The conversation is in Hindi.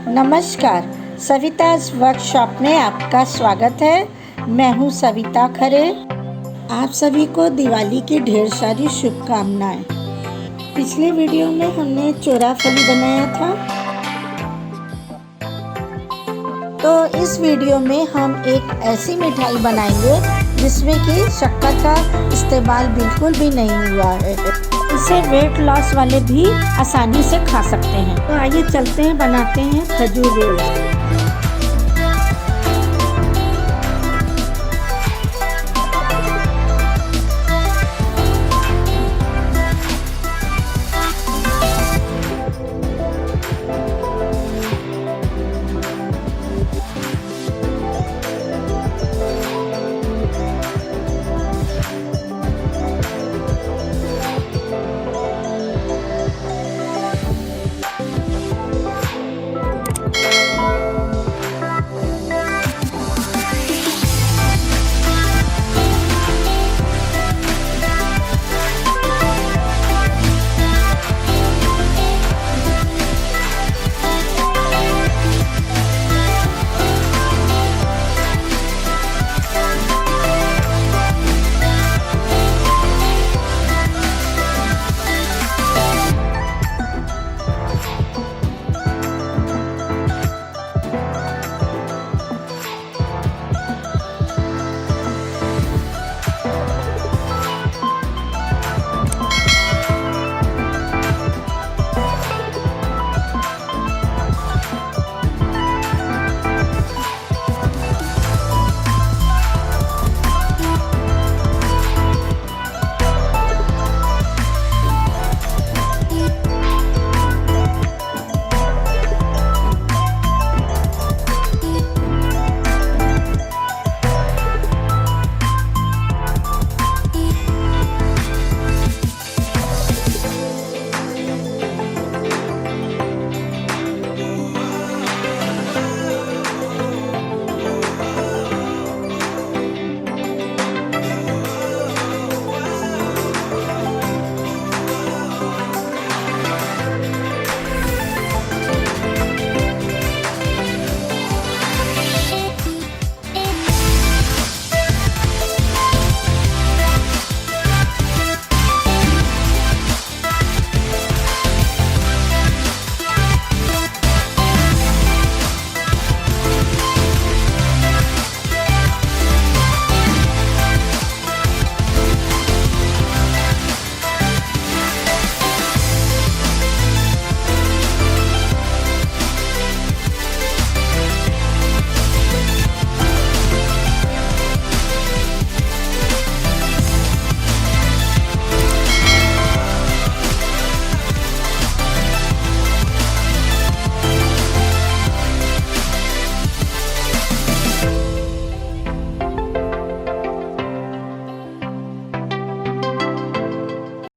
नमस्कार, सविता's वर्कशॉप में आपका स्वागत है। मैं हूँ सविता खरे। आप सभी को दिवाली की ढेर सारी शुभकामनाएं। पिछले वीडियो में हमने चोराफली बनाया था, तो इस वीडियो में हम एक ऐसी मिठाई बनाएंगे जिसमें कि शक्कर का इस्तेमाल बिल्कुल भी नहीं हुआ है। इसे वेट लॉस वाले भी आसानी से खा सकते हैं। तो आइए चलते हैं, बनाते हैं खजूर रोल।